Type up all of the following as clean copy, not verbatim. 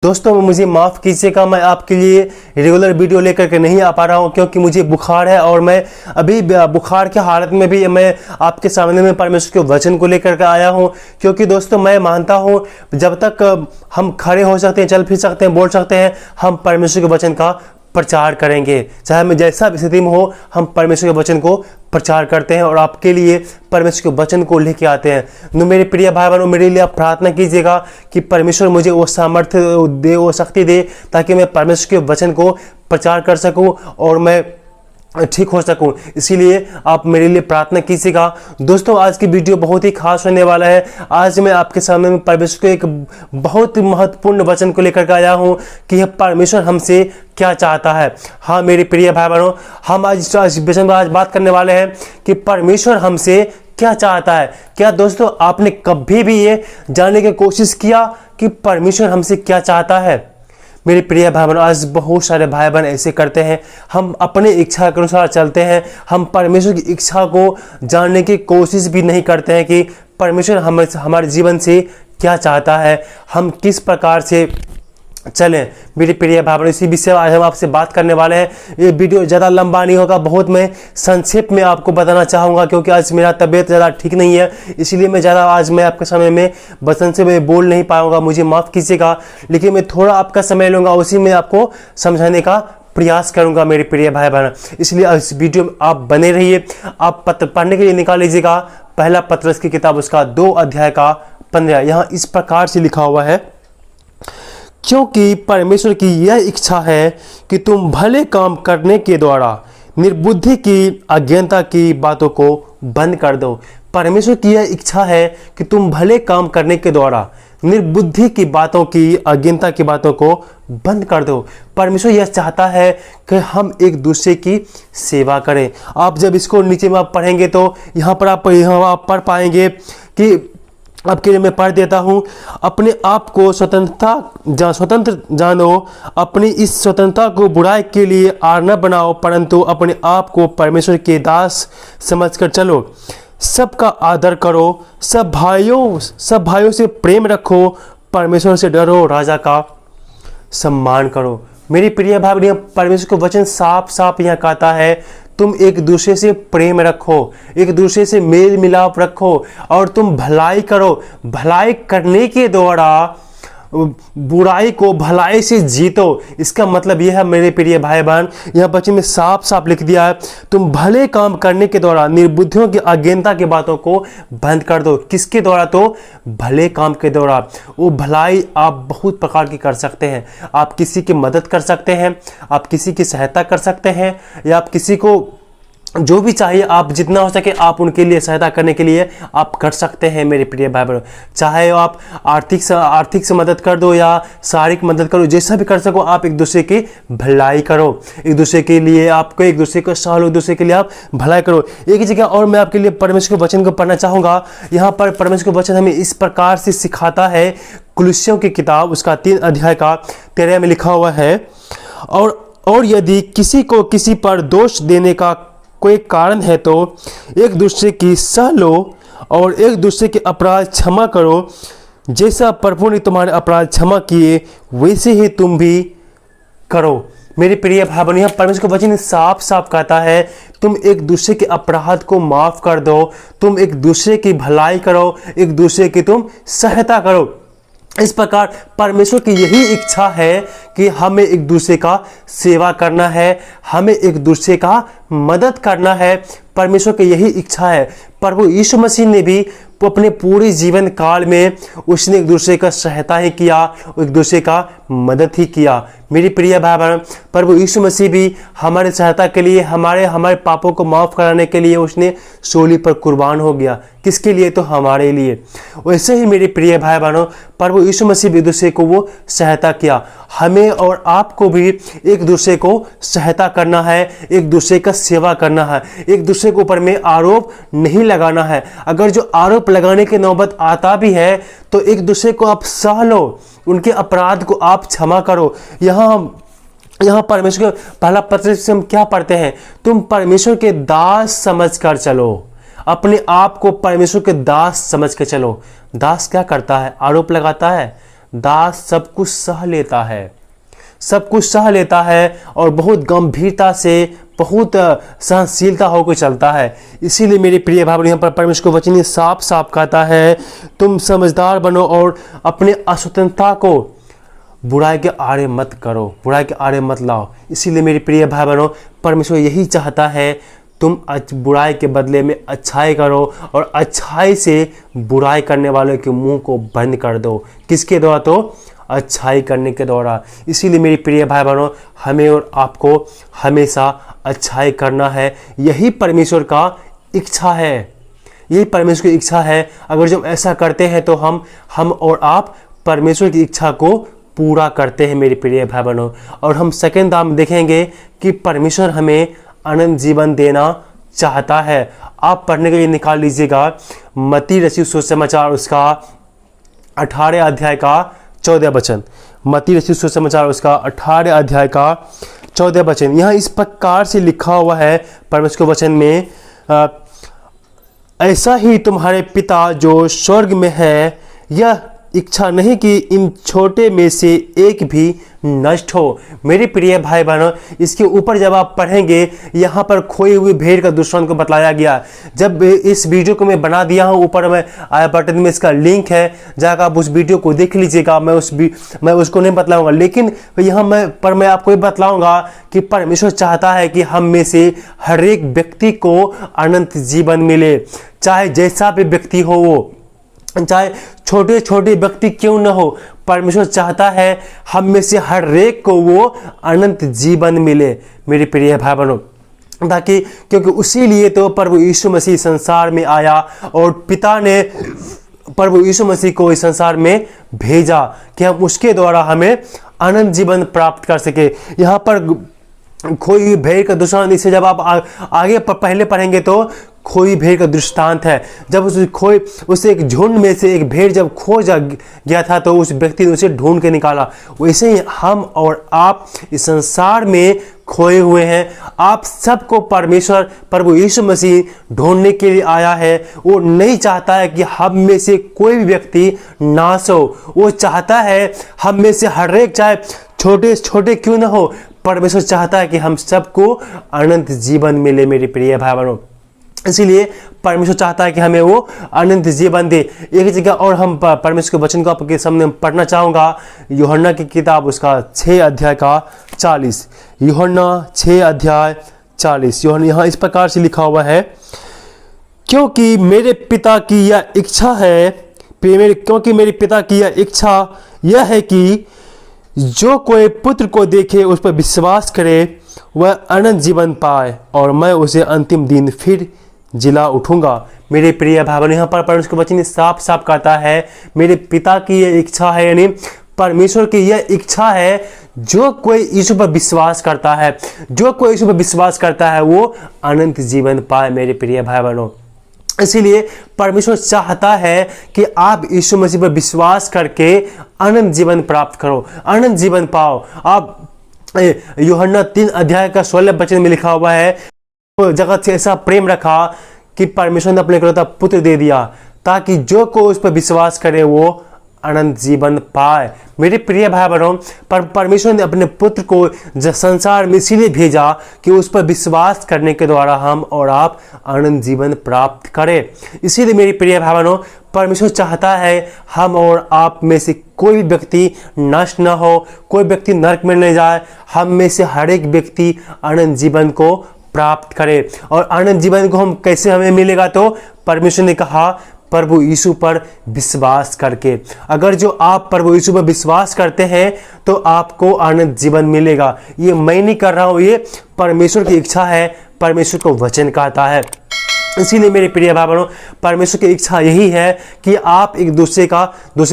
दोस्तों मुझे माफ़ कीजिएगा, मैं आपके लिए रेगुलर वीडियो लेकर के नहीं आ पा रहा हूं क्योंकि मुझे बुखार है और मैं अभी बुखार की हालत में भी मैं आपके सामने में परमेश्वर के वचन को लेकर के आया हूं। क्योंकि दोस्तों मैं मानता हूं जब तक हम खड़े हो सकते हैं, चल फिर सकते हैं, बोल सकते हैं, हम परमेश्वर के वचन का प्रचार करेंगे। चाहे मैं जैसा भी स्थिति में हो, हम परमेश्वर के वचन को प्रचार करते हैं और आपके लिए परमेश्वर के वचन को लेके आते हैं। तो मेरे प्रिय भाई बहनों, मेरे लिए आप प्रार्थना कीजिएगा कि परमेश्वर मुझे वो सामर्थ्य दे, वो शक्ति दे, ताकि मैं परमेश्वर के वचन को प्रचार कर सकूं और मैं ठीक हो सकूं। इसीलिए आप मेरे लिए प्रार्थना कीजिएगा। दोस्तों आज की वीडियो बहुत ही खास होने वाला है। आज मैं आपके सामने में परमेश्वर के एक बहुत महत्वपूर्ण वचन को लेकर के आया हूं कि परमेश्वर हमसे क्या चाहता है। हाँ मेरे प्रिय भाई बहनों, हम आज विषय में आज बात करने वाले हैं कि परमेश्वर हमसे क्या चाहता है। क्या दोस्तों आपने कभी भी ये जानने की कोशिश किया कि परमेश्वर हमसे क्या चाहता है? मेरे प्रिय भाई बहन, आज बहुत सारे भाई बहन ऐसे करते हैं, हम अपने इच्छा के अनुसार चलते हैं, हम परमेश्वर की इच्छा को जानने की कोशिश भी नहीं करते हैं कि परमेश्वर हमारे जीवन से क्या चाहता है, हम किस प्रकार से चलें। मेरे प्रिय भाई बहन, इसी विषय आज हम आपसे बात करने वाले हैं। ये वीडियो ज़्यादा लंबा नहीं होगा, बहुत मैं संक्षेप में आपको बताना चाहूँगा क्योंकि आज मेरा तबीयत ज़्यादा ठीक नहीं है, इसलिए मैं ज़्यादा आज मैं आपके समय में वचन से मैं बोल नहीं पाऊँगा, मुझे माफ़ कीजिएगा। लेकिन मैं थोड़ा आपका समय लूँगा, उसी में आपको समझाने का प्रयास करूंगा मेरे प्रिय भाई बहन। इसलिए इस वीडियो में आप बने रहिए। आप पत्र पढ़ने के लिए निकाल लीजिएगा पहला पत्रस की किताब, उसका 2 अध्याय का 15। यहाँ इस प्रकार से लिखा हुआ है, क्योंकि परमेश्वर की यह इच्छा है कि तुम भले काम करने के द्वारा निर्बुद्धि की अज्ञानता की बातों को बंद कर दो। परमेश्वर की यह इच्छा है कि तुम भले काम करने के द्वारा निर्बुद्धि की बातों की, अज्ञानता की बातों को बंद कर दो। परमेश्वर यह चाहता है कि हम एक दूसरे की सेवा करें। आप जब इसको नीचे में आप पढ़ेंगे तो यहाँ पर आप पढ़ पाएंगे कि आपके लिए मैं पढ़ देता हूँ, अपने आप को स्वतंत्र जानो, अपनी इस स्वतंत्रता को बुराई के लिए आड़ न बनाओ, परंतु अपने आप को परमेश्वर के दास समझकर चलो। सबका आदर करो, सब भाइयों से प्रेम रखो, परमेश्वर से डरो, राजा का सम्मान करो। मेरी प्रिय भाई बहन, परमेश्वर का वचन साफ साफ यहाँ कहता है, तुम एक दूसरे से प्रेम रखो, एक दूसरे से मेल मिलाप रखो और तुम भलाई करो। भलाई करने के द्वारा बुराई को भलाई से जीतो। इसका मतलब यह है मेरे प्रिय भाई बहन, यहाँ बच्चे में साफ साफ लिख दिया है, तुम भले काम करने के द्वारा निर्बुद्धियों की अज्ञानता की बातों को बंद कर दो। किसके द्वारा? तो भले काम के द्वारा। वो भलाई आप बहुत प्रकार की कर सकते हैं। आप किसी की मदद कर सकते हैं, आप किसी की सहायता कर सकते हैं, या आप किसी को जो भी चाहिए आप जितना हो सके आप उनके लिए सहायता करने के लिए आप कर सकते हैं मेरे प्रिय भाई बहनों। चाहे आप आर्थिक से मदद कर दो या शारीरिक मदद करो, जैसा भी कर सको आप एक दूसरे की भलाई करो, एक दूसरे के लिए आपको एक दूसरे को सहयोग, एक दूसरे के लिए आप भलाई करो। एक जगह और मैं आपके लिए परमेश्वर के वचन को पढ़ना चाहूँगा। यहाँ पर परमेश्वर के वचन हमें इस प्रकार से सिखाता है, कुलुस्सियों की किताब उसका 3 अध्याय का 13 में लिखा हुआ है, और यदि किसी को किसी पर दोष देने का कोई कारण है तो एक दूसरे की सह लो और एक दूसरे के अपराध क्षमा करो। जैसा प्रभु ने तुम्हारे अपराध क्षमा किए वैसे ही तुम भी करो। मेरे प्रिय भाई बहनों, यहाँ परमेश्वर का वचन साफ साफ कहता है, तुम एक दूसरे के अपराध को माफ कर दो, तुम एक दूसरे की भलाई करो, एक दूसरे की तुम सहायता करो। इस प्रकार परमेश्वर की यही इच्छा है कि हमें एक दूसरे का सेवा करना है, हमें एक दूसरे का मदद करना है। परमेश्वर की यही इच्छा है। प्रभु यीशु मसीह ने भी अपने पूरे जीवन काल में उसने एक दूसरे का सहायता ही किया, एक दूसरे का मदद ही किया। मेरी प्रिय भाई बहन, प्रभु यीशु मसीह भी हमारे सहायता के लिए, हमारे पापों को माफ कराने के लिए उसने सूली पर कुर्बान हो गया। किसके लिए? तो हमारे लिए। वैसे ही मेरे प्रिय भाई बहनों, प्रभु यीशु मसीह भी दूसरे को वो सहायता किया। हमें और आपको भी एक दूसरे को सहायता करना है, एक दूसरे का सेवा करना है, एक दूसरे के ऊपर में आरोप नहीं लगाना है। अगर जो आरोप लगाने की नौबत आता भी है तो एक दूसरे को आप सह लो, उनके अपराध को आप क्षमा करो। यहाँ परमेश्वर के पहला पत्र से हम क्या पढ़ते हैं? तुम परमेश्वर के दास समझ कर चलो, अपने आप को परमेश्वर के दास समझ के चलो। दास क्या करता है? आरोप लगाता है। दास सब कुछ सह लेता है, सब कुछ सह लेता है और बहुत गंभीरता से, बहुत सहनशीलता होकर चलता है। इसीलिए मेरे प्रिय भाई यहाँ पर परमेश्वर का वचन साफ साफ कहता है, तुम समझदार बनो और अपने अस्वतंत्रता को बुराई के आड़े मत करो, बुराई के आड़े मत लाओ। इसीलिए मेरे प्रिय भाई बहनों, परमेश्वर यही चाहता है तुम बुराई के बदले में अच्छाई करो और अच्छाई से बुराई करने वालों के मुंह को बंद कर दो। किसके द्वारा? तो अच्छाई करने के द्वारा। इसीलिए मेरे प्रिय भाई बहनों, हमें और आपको हमेशा अच्छाई करना है। यही परमेश्वर का इच्छा है, यही परमेश्वर की इच्छा है। अगर जो हम ऐसा करते हैं तो हम और आप परमेश्वर की इच्छा को पूरा करते हैं मेरे प्रिय भाई बहनों। और हम सेकंड दाम देखेंगे कि परमेश्वर हमें अनंत जीवन देना चाहता है। आप पढ़ने के लिए निकाल लीजिएगा मत्ती रचित सुसमाचार उसका 18 अध्याय का 14 वचन। मत्ती रचित सुसमाचार उसका 18 अध्याय का 14 वचन। यहाँ इस प्रकार से लिखा हुआ है परमेश्वर के वचन में, ऐसा ही तुम्हारे पिता जो स्वर्ग में है यह इच्छा नहीं कि इन छोटे में से एक भी नष्ट हो। मेरे प्रिय भाई बहनों, इसके ऊपर जब आप पढ़ेंगे, यहाँ पर खोई हुई भेड़ का दृष्टांत को बताया गया। जब इस वीडियो को मैं बना दिया हूँ, ऊपर में आई बटन में इसका लिंक है, जाकर आप उस वीडियो को देख लीजिएगा। मैं उसको नहीं बतलाऊंगा, लेकिन यहाँ मैं आपको ये बतलाऊंगा कि परमेश्वर चाहता है कि हम में से हर एक व्यक्ति को अनंत जीवन मिले, चाहे जैसा भी व्यक्ति हो वो, चाहे छोटे छोटे व्यक्ति क्यों न हो। परमेश्वर चाहता है हम में से हर एक को वो अनंत जीवन मिले मेरे प्रिय भाई बहनों, ताकि क्योंकि उसी लिए तो प्रभु यीशु मसीह संसार में आया और पिता ने प्रभु यीशु मसीह को इस संसार में भेजा कि हम उसके द्वारा हमें अनंत जीवन प्राप्त कर सके। यहाँ पर खोई हुई भेड़ का दृष्टांत, इसे जब आप आगे पहले पढ़ेंगे तो खोई भेड़ का दृष्टांत है। जब उसे एक झुंड में से एक भेड़ जब खो गया था तो उस व्यक्ति ने उसे ढूंढ के निकाला। वैसे ही हम और आप इस संसार में खोए हुए हैं। आप सबको परमेश्वर प्रभु यीशु मसीह ढूंढने के लिए आया है। वो नहीं चाहता है कि हम में से कोई भी व्यक्ति नाश हो। वो चाहता है हम में से हर एक, चाहे छोटे छोटे क्यों ना हो, परमेश्वर चाहता है कि हम सबको अनंत जीवन मिले मेरे प्रिय भाई बहनों। इसीलिए परमेश्वर चाहता है कि हमें वो अनंत जीवन दे। एक जगह और हम परमेश्वर के वचन को आपके सामने पढ़ना चाहूँगा, यूहन्ना की किताब उसका 6 अध्याय का 40। यूहन्ना 6 अध्याय 40। यहाँ इस प्रकार से लिखा हुआ है, क्योंकि मेरे पिता की यह इच्छा यह है कि जो कोई पुत्र को देखे उस पर विश्वास करे वह अनंत जीवन पाए और मैं उसे अंतिम दिन फिर जिला उठूंगा। मेरे प्रिय भाई बहनों, यहाँ पर परमेश्वर का वचन साफ साफ कहता है मेरे पिता की यह इच्छा है, यानी परमेश्वर की यह इच्छा है, जो कोई यीशु पर विश्वास करता है, जो कोई यीशु पर विश्वास करता है वो अनंत जीवन पाए मेरे प्रिय भाई बहनों। इसीलिए परमेश्वर चाहता है कि आप यीशु मसीह पर विश्वास करके अनंत जीवन प्राप्त करो, अनंत जीवन पाओ। आप यूहन्ना 3 अध्याय का 16 वचन में लिखा हुआ है, जगत से ऐसा प्रेम रखा कि परमेश्वर ने अपने इकलौता पुत्र दे दिया ताकि जो कोई उस पर विश्वास करे वो अनंत जीवन पाए। मेरे प्रिय भाई बहनों, परमेश्वर ने अपने पुत्र को संसार में इसीलिए भेजा कि उस पर विश्वास करने के द्वारा हम और आप अनंत जीवन प्राप्त करें। इसीलिए मेरे प्रिय भाई बहनों, परमेश्वर चाहता है हम और आप में से कोई भी व्यक्ति नष्ट न हो, कोई व्यक्ति नरक में न जाए। हम में से हर एक व्यक्ति अनंत जीवन को प्राप्त करे। और अनंत जीवन को हम कैसे हमें मिलेगा? तो परमेश्वर ने कहा प्रभु यीशु पर विश्वास करके। अगर जो आप प्रभु यीशु पर विश्वास करते हैं तो आपको अनंत जीवन मिलेगा। ये मैं नहीं कर रहा हूँ, ये परमेश्वर की इच्छा है, परमेश्वर को वचन कहता है। इसीलिए मेरे प्रिय भाई बहनों, परमेश्वर की इच्छा यही है कि आप एक दूसरे का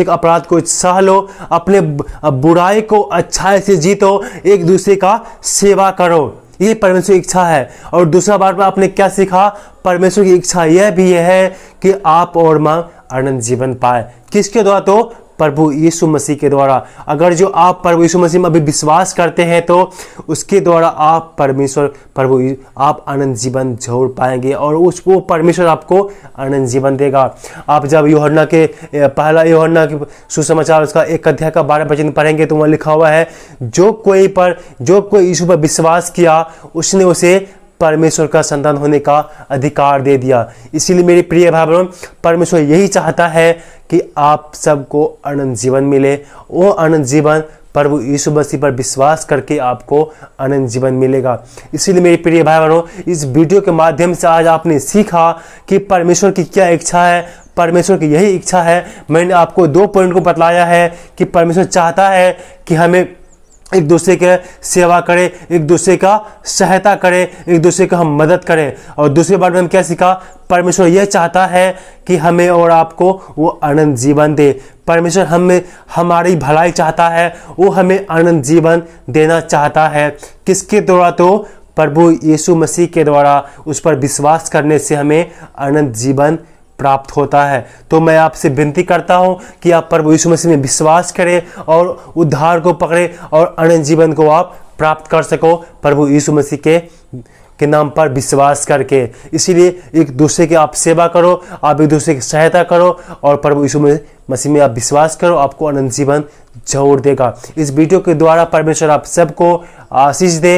अपराध को सह लो, अपने बुराई को अच्छाई से जीतो, एक दूसरे का सेवा करो। ये परमेश्वर की इच्छा है। और दूसरा बार में आपने क्या सीखा? परमेश्वर की इच्छा यह भी है कि आप और मां अनंत जीवन पाए। किसके द्वारा? तो प्रभु यीशु मसीह के द्वारा। अगर जो आप प्रभु यीशु मसीह में अभी विश्वास करते हैं तो उसके द्वारा आप परमेश्वर आप अनंत जीवन जरूर पाएंगे और वो परमेश्वर आपको अनंत जीवन देगा। आप जब यूहन्ना के पहला यूहन्ना के सुसमाचार उसका 1 अध्याय का 12 वचन पढ़ेंगे तो वहाँ लिखा हुआ है, जो कोई यीशु पर विश्वास किया उसने उसे परमेश्वर का संतान होने का अधिकार दे दिया। इसीलिए मेरे प्रिय भाई बहनों, परमेश्वर यही चाहता है कि आप सबको अनंत जीवन मिले। वो अनंत जीवन प्रभु यीशु मसीह पर विश्वास करके आपको अनंत जीवन मिलेगा। इसीलिए मेरे प्रिय भाई बहनों, इस वीडियो के माध्यम से आज आपने सीखा कि परमेश्वर की क्या इच्छा है। परमेश्वर की यही इच्छा है। मैंने आपको 2 पॉइंट को बतलाया है कि परमेश्वर चाहता है कि हमें एक दूसरे के सेवा करें, एक दूसरे का सहायता करें, एक दूसरे का हम मदद करें। और दूसरी बात में हम क्या सीखा, परमेश्वर यह चाहता है कि हमें और आपको वो अनंत जीवन दे। परमेश्वर हमें हमारी भलाई चाहता है, वो हमें अनंत जीवन देना चाहता है। किसके द्वारा? तो प्रभु यीशु मसीह के द्वारा। उस पर विश्वास करने से हमें अनंत जीवन प्राप्त होता है। तो मैं आपसे विनती करता हूं कि आप प्रभु यीशु मसीह में विश्वास करें और उद्धार को पकड़े और अनंत जीवन को आप प्राप्त कर सको प्रभु यीशु मसीह के नाम पर विश्वास करके। इसीलिए एक दूसरे की आप सेवा करो, आप एक दूसरे की सहायता करो और प्रभु यीशु मसीह में आप विश्वास करो, आपको अनंत जीवन जरूर देगा। इस वीडियो के द्वारा परमेश्वर आप सबको आशीष दे।